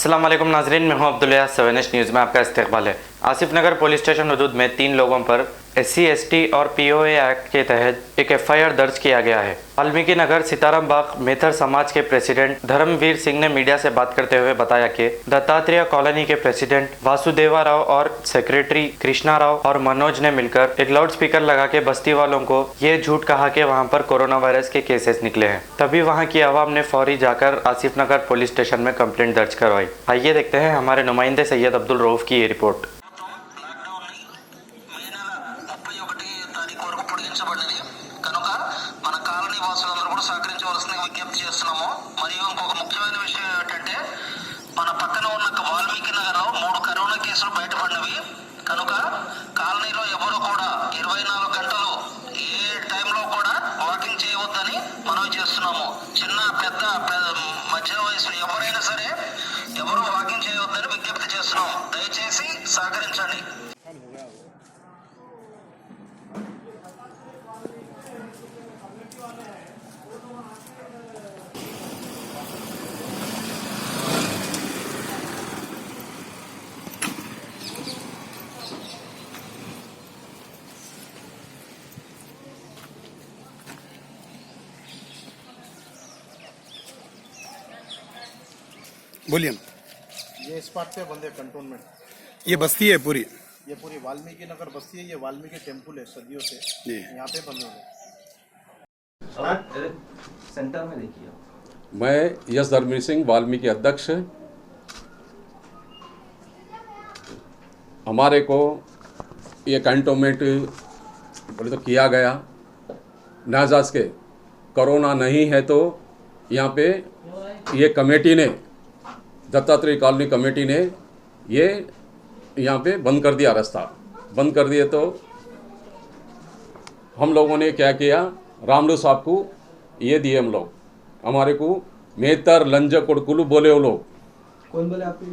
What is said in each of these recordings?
अस्सलाम वालेकुम नाजरीन, मैं हूं अब्दुल्ला। 7 न्यूज़ में आपका इस्तकबाल है। आसिफ नगर पुलिस स्टेशन हदूद में 3 लोगों पर SC ST और POA एक्ट के तहत एक FIR दर्ज किया गया है। वाल्मीकि नगर सीताराम बाग मेथर समाज के प्रेसिडेंट धर्मवीर सिंह ने मीडिया से बात करते हुए बताया कि दत्तात्रेय कॉलोनी के प्रेसिडेंट वासुदेवा राव और सेक्रेटरी कृष्णा राव और मनोज ने मिलकर एक लाउड स्पीकर लगा के बस्ती वालों को ये झूठ कहा कि वहाँ पर कोरोना वायरस के केसेस निकले हैं। तभी वहाँ की आवाम ने फौरी जाकर आसिफ नगर पुलिस स्टेशन में कंप्लेंट दर्ज करवाई। आइए देखते हैं हमारे नुमाइंदे सैयद अब्दुल रऊफ की ये रिपोर्ट। కనుక మన కాలనీ వాసులందరూ కూడా సహకరించవలసిందిగా విజ్ఞప్తి చేస్తున్నాము. మరియు ఇంకొక ముఖ్యమైన విషయం ఏమిటంటే మన పక్కన ఉన్న వాల్మీకి నగర్ 3 కరోనా కేసులు బయటపడినవి. కనుక కాలనీలో ఎవరు కూడా 24 గంటలు ఏ టైంలో కూడా వాకింగ్ చేయవద్దని మనం చేస్తున్నాము. చిన్న పెద్ద మధ్య వయసు ఎవరైనా సరే ఎవరు వాకింగ్ చేయవద్దని విజ్ఞప్తి చేస్తున్నాం. దయచేసి సహకరించండి. बोलिए। ये स्पॉट पे बंदे कंटोनमेंट, ये बस्ती है पूरी? ये पूरी वाल्मीकि नगर बस्ती है। ये वाल्मीकि टेम्पल है सदियों से, यहाँ पे बंदे हैं। सेंटर में देखिए। मैं यस धर्मवीर सिंह वाल्मीकि अध्यक्ष। हमारे को ये कंटोनमेंट बोले तो किया गया नाजाज के कोरोना नहीं है, तो यहाँ पे ये कमेटी ने, दत्तात्रेय कॉलोनी कमेटी ने ये यहाँ पे बंद कर दिया, रास्ता बंद कर दिए। तो हम लोगों ने क्या किया, रामलू साहब को ये दिए हम लोग, हमारे को मेहतर लंज कोडकुलू बोले वो लोग। कौन बोले आपको?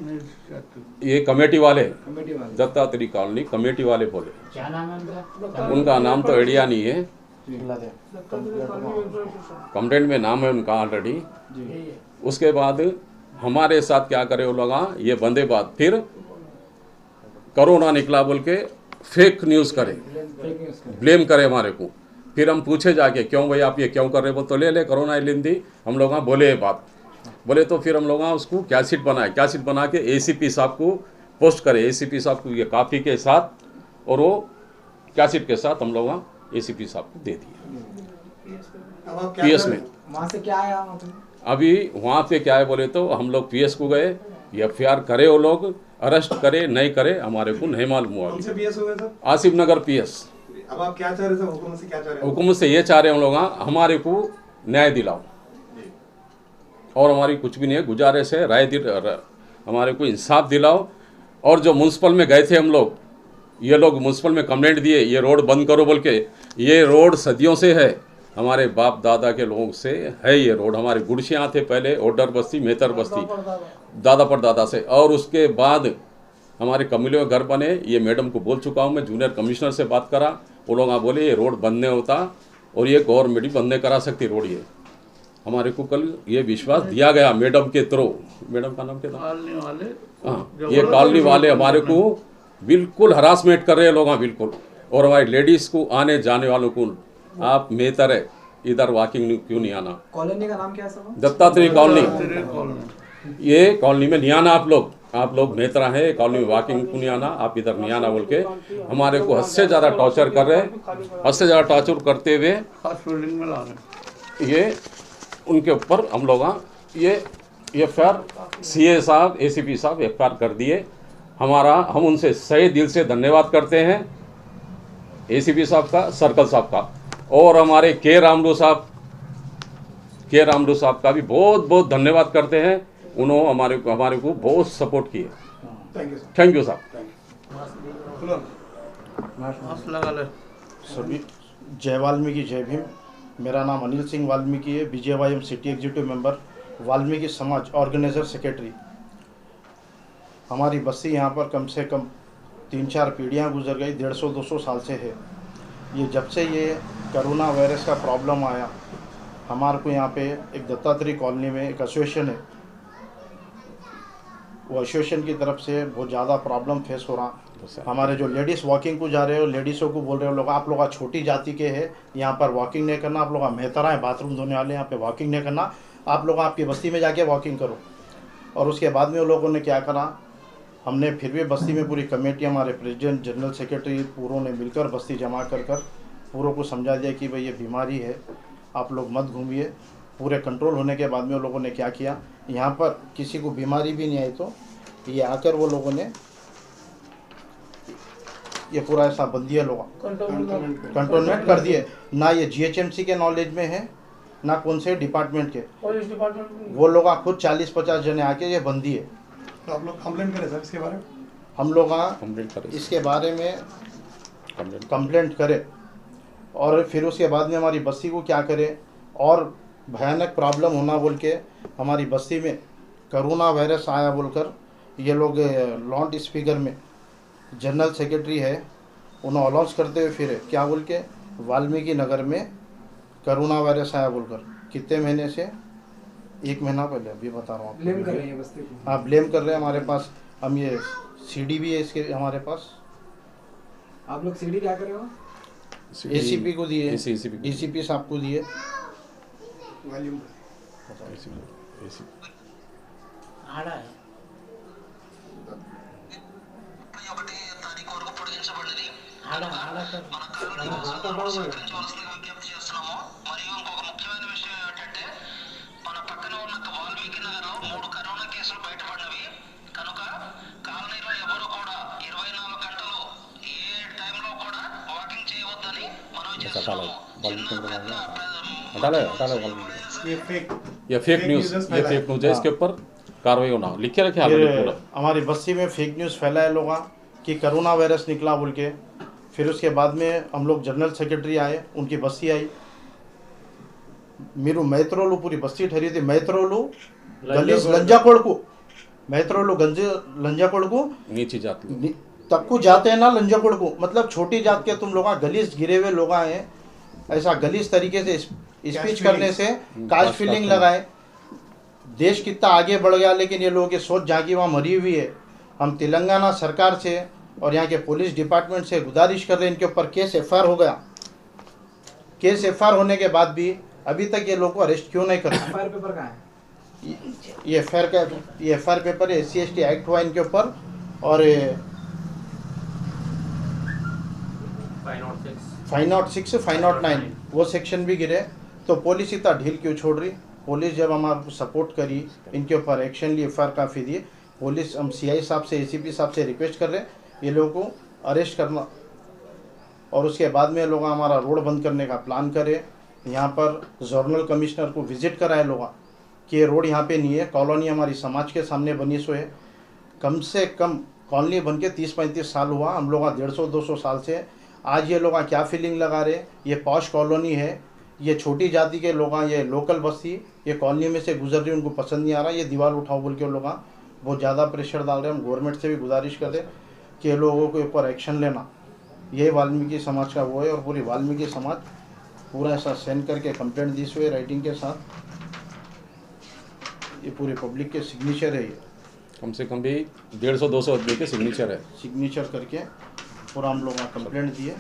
ये कमेटी वाले, दत्तात्रेय कॉलोनी कमेटी वाले बोले। क्या नाम है उनका? उनका नाम तो आइडिया नहीं है, कंप्लेंट में नाम है उनका ऑलरेडी। उसके बाद हमारे साथ क्या करे वो लोग, ये बंदे बाद फिर कोरोना निकला बोल के फेक न्यूज़ करे, ब्लेम करे हमारे को। फिर हम पूछे जाके क्यों भाई आप ये क्यों कर रहे हो, तो ले कोरोना लिंदी हम लोग बोले ये बात बोले। तो फिर हम लोग उसको कैसेट बनाए, कैसेट बना के ACP साहब को पोस्ट करे। ACP साहब को ये कॉपी के साथ और वो कैसेट के साथ हम लोग ACP साहब को दे दिए PS में। वहाँ से क्या आया? अभी वहाँ पे क्या है बोले तो हम लोग PS को गए, FIR करे, वो लोग अरेस्ट करे नहीं करे हमारे को नहीं मालूम हुआ। PS हो गया था? आसिफ नगर PS। अब आप क्या चाह रहे थे हुकूमत से? क्या चाह रहे हैं? हुकूमत से ये चाह रहे हैं हम लोग, हमारे को न्याय दिलाओ, और हमारी कुछ भी नहीं है, गुजारिश है हमारे को इंसाफ दिलाओ। और जो म्यूनसिपल में गए थे हम लोग, ये लोग म्यूनसिपल में कंप्लेंट दिए ये रोड बंद करो बोल के। ये रोड सदियों से है, हमारे बाप दादा के लोगों से है ये रोड। हमारे गुड़शियाँ थे पहले, ओडर बस्ती मेहतर बस्ती, दादा पर दादा से। और उसके बाद हमारे कम्युनिटी में घर बने। ये मैडम को बोल चुका हूँ मैं, जूनियर कमिश्नर से बात करा, वो लोग बोले ये रोड बंद नहीं होता और ये गवर्नमेंट भी बंद नहीं करा सकती रोड। ये हमारे को कल ये विश्वास दिया गया मैडम के थ्रू। मैडम का नाम क्या था? कॉलोनी वाले। हाँ, ये कॉलोनी वाले हमारे को बिल्कुल हरासमेंट कर रहे हैं लोग, बिल्कुल। और हमारी लेडीज़ को आने जाने वालों को, आप मेहतर है इधर वॉकिंग क्यों नहीं आना? कॉलोनी का नाम क्या है सर? दत्तात्रेय कॉलोनी। ये कॉलोनी में नहीं आना आप लोग मेहतरा है, कॉलोनी में वॉकिंग क्यों नहीं आना, आप इधर नहीं आना बोल के हमारे को हद से ज़्यादा टॉर्चर कर रहे हैं। हद से ज़्यादा टॉर्चर करते हुए ये उनके ऊपर हम लोग ये FIR CA साहब ACP साहब FIR कर दिए। हम उनसे सही दिल से धन्यवाद करते हैं, ACP साहब का, सर्कल साहब का, और हमारे के रामलू साहब का भी बहुत बहुत धन्यवाद करते हैं। उन्होंने हमारे को बहुत सपोर्ट किए। थैंक यू साहब। सभी जय वाल्मीकि, जय भीम। मेरा नाम अनिल सिंह वाल्मीकि है, BJYM city executive member, Valmiki समाज ऑर्गेनाइजर सेक्रेटरी। हमारी बस्ती यहाँ पर कम से कम 3-4 पीढ़ियाँ गुजर गई, 150-200 साल से है। ये जब से ये कोरोना वायरस का प्रॉब्लम आया, हमारे को यहाँ पे एक दत्तात्रेय कॉलोनी में एक एसोसिएशन है, वो एसोसिएशन की तरफ से बहुत ज़्यादा प्रॉब्लम फेस हो रहा। हमारे जो लेडीज़ वॉकिंग को जा रहे हो, लेडीज़ों को बोल रहे हो लोग, आप लोग छोटी जाति के हैं, यहाँ पर वॉकिंग नहीं करना, आप लोग मेहतरा है बाथरूम धोने वाले, यहाँ पे वॉकिंग नहीं करना, आप लोग आपकी बस्ती में जाके वॉकिंग करो। और उसके बाद में वो लोगों ने क्या करा, हमने फिर भी बस्ती में पूरी कमेटी, हमारे प्रेसिडेंट, जनरल सेक्रेटरी पूरों ने मिलकर बस्ती जमा कर पूरों को समझा दिया कि भाई ये बीमारी है, आप लोग मत घूमिए। पूरे कंट्रोल होने के बाद में वो लोगों ने क्या किया, यहाँ पर किसी को बीमारी भी नहीं आई तो ये आकर वो लोगों ने ये पूरा ऐसा बंदी है, लोग कंट्रोलमेंट कर दिए। ना ये जीएचएमसी के नॉलेज में है, ना कौन से डिपार्टमेंट के, वो लोग खुद 40-50 जने आके ये बंदी है। तो आप लोग कंप्लेंट करें सर इसके बारे में? हम लोग कंप्लेंट करें, इसके बारे में कंप्लेंट करें और फिर उसके बाद में हमारी बस्ती को क्या करे। और भयानक प्रॉब्लम होना बोल के हमारी बस्ती में कोरोना वायरस आया बोलकर ये लोग लाउड स्पीकर में जनरल सेक्रेटरी है, उन्हें अनाउंस करते हुए फिर क्या बोल के, वाल्मीकि नगर में कोरोना वायरस आया बोलकर। कितने महीने से? 1 महीना पहले, अभी बता रहा हूँ। ब्लेम कर रहे हैं बस्ती को। हाँ, ब्लेम कर रहे हैं। हमारे पास हम ये सीडी भी है इसके हमारे पास। आप लोग सीडी क्या कर रहे हो? एसीपी को दिए, ACP डीसीपी साहब को दिए। वॉल्यूम ఒకటి తారీఖు వరకు పొడిగించబడింది. మన కాలనీ వాసులందరూ సహకరించవలసిందిగా విజ్ఞప్తి చేస్తున్నాము. మరియు ఇంకొక ముఖ్యమైన విషయం ఏమిటంటే, మన పక్కన ఉన్న వాల్మీకి నగర్లో 3 కరోనా కేసులు బయటపడినవి కనుక కాలనీలో ఎవరు కూడా 24 గంటలు ఏ టైంలో కూడా వాకింగ్ చేయవద్దని మనవి చేస్తున్నాము. ये फेक न्यूज़ है, इसके ऊपर कार्रवाई होना। लिखे रखे ऑलरेडी पूरा। हमारी बस्ती में फेक न्यूज़ फैलाए लोग कि कोरोना वायरस निकला बोल के। फिर उसके बाद में हम लोग जनरल सेक्रेटरी आए, उनकी बस्ती आई, मेरू मैत्रोलू पूरी बस्ती ठहरी थी। मैत्रोलू गलीस लंजाकोड़ को, मैत्रोलू गंज लंजाकोड़ को नीची जाती तक को जाते हैं ना, लंजाकोड़ को मतलब छोटी जात के तुम लोग गलीस गिरे हुए लोग हैं। ऐसा गलीस तरीके से स्पीच करने से कास्ट फीलिंग लगाए। देश कितना आगे बढ़ गया, लेकिन ये लोगों की सोच जागी वहाँ मरी हुई है। हम तेलंगाना सरकार से और यहाँ के पुलिस डिपार्टमेंट से गुजारिश कर रहे हैं, इनके ऊपर केस एफआईआर हो गया। केस एफआईआर होने के बाद भी अभी तक ये लोगों को अरेस्ट क्यों नहीं कर रहे? एफआईआर पेपर कहाँ है? ये एफआईआर पेपर है, SC/ST एक्ट हुआ इनके ऊपर। और 506 509 वो सेक्शन भी गिरे। तो पुलिस इतना ढील क्यों छोड़ रही? पुलिस जब हमारे सपोर्ट करी, इनके ऊपर एक्शन लिए, एफआईआर काफ़ी दिए। पुलिस हम CI साहब से, ACP साहब से रिक्वेस्ट कर रहे हैं ये लोगों को अरेस्ट करना। और उसके बाद में लोग हमारा रोड बंद करने का प्लान करें। यहाँ पर जोनल कमिश्नर को विजिट कराए लोग कि ये रोड यहाँ पे नहीं है, कॉलोनी हमारी समाज के सामने बनी सो है। कम से कम कॉलोनी बन के 30-35 साल हुआ, हम लोग 150-200 साल से। आज ये लोग क्या फीलिंग लगा रहे, ये पॉश कॉलोनी है, ये छोटी जाति के लोग, ये लोकल बस्ती, ये कॉलोनी में से गुजर रही, उनको पसंद नहीं आ रहा, ये दीवार उठाओ बोल के लोग बहुत ज़्यादा प्रेशर डाल रहे हैं। हम गवर्नमेंट से भी गुजारिश कर रहे कि ये लोगों के ऊपर एक्शन लेना। ये वाल्मीकि समाज का वो है, और पूरी वाल्मीकि समाज पूरा ऐसा सेंड करके कंप्लेंट दी हुए राइटिंग के साथ, ये पूरी पब्लिक के सिग्नेचर है। ये कम से कम भी 150-200 आदमी के सिग्नेचर है। सिग्नेचर करके पूरा हम लोग कंप्लेंट दिए।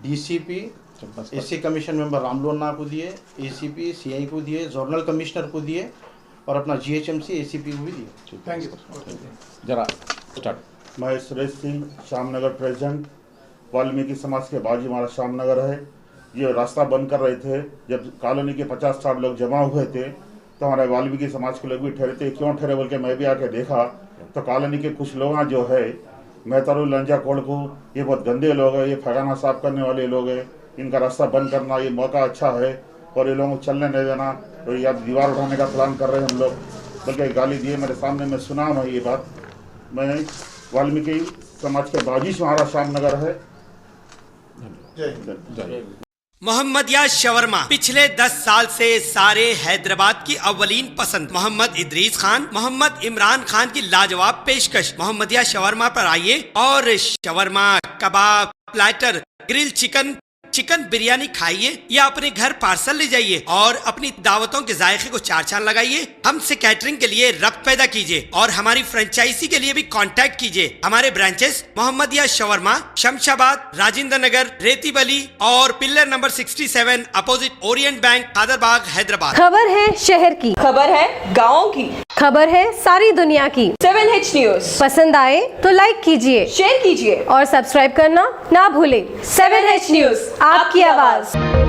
DCP, SC कमीशन मेंबर रामलोना को दिए, ACP CI को दिए, जोनल कमिश्नर को दिए, और अपना GHMC ACP को भी दिए। Thank you. जरा स्टार्ट। मैं सुरेश सिंह, श्यामनगर प्रेसिडेंट। वाल्मीकि समाज के बाजू हमारा श्यामनगर है। ये रास्ता बंद कर रहे थे, जब कॉलोनी के 50-60 लोग जमा हुए थे तो हमारे वाल्मीकि समाज के लोग भी ठहरे थे। क्यों ठहरे बोल के मैं भी आके देखा तो कॉलोनी के कुछ लोग जो है, मैतारू लंजा कोड़ को, ये बहुत गंदे लोग हैं, ये फगाना साफ करने वाले लोग हैं। इनका रास्ता बंद करना ये मौका अच्छा है, और ये लोगों को चलने नहीं देना। तो ये अब दीवार उठाने का प्लान कर रहे हैं हम लोग, बल्कि गाली दिए मेरे सामने। मैं सुना मैं ये बात, मैं वाल्मीकि समाज के बाजिश हमारा श्यामनगर है। मोहम्मदिया शवरमा पिछले 10 साल से सारे हैदराबाद की अव्वलीन पसंद मोहम्मद इदरीस खान, मोहम्मद इमरान खान की लाजवाब पेशकश। मोहम्मदिया शवरमा पर आइए और shawarma, kebab, platter, grill chicken, chicken biryani खाइए या अपने घर पार्सल ले जाइए और अपनी दावतों के जायके को चार चांद लगाइए। हमसे कैटरिंग के लिए रब्त पैदा कीजिए और हमारी फ्रेंचाइजी के लिए भी कांटेक्ट कीजिए। हमारे ब्रांचेस मोहम्मदिया शवरमा, शमशाबाद, राजेंद्र नगर, रेती बली और pillar number 67 opposite orient bank, Khaderbagh, Hyderabad. खबर है शहर की, खबर है गाँव की, खबर है सारी दुनिया की। 7H न्यूज पसंद आए तो लाइक कीजिए, शेयर कीजिए और सब्सक्राइब करना ना भूलें। 7H न्यूज, आपकी आवाज।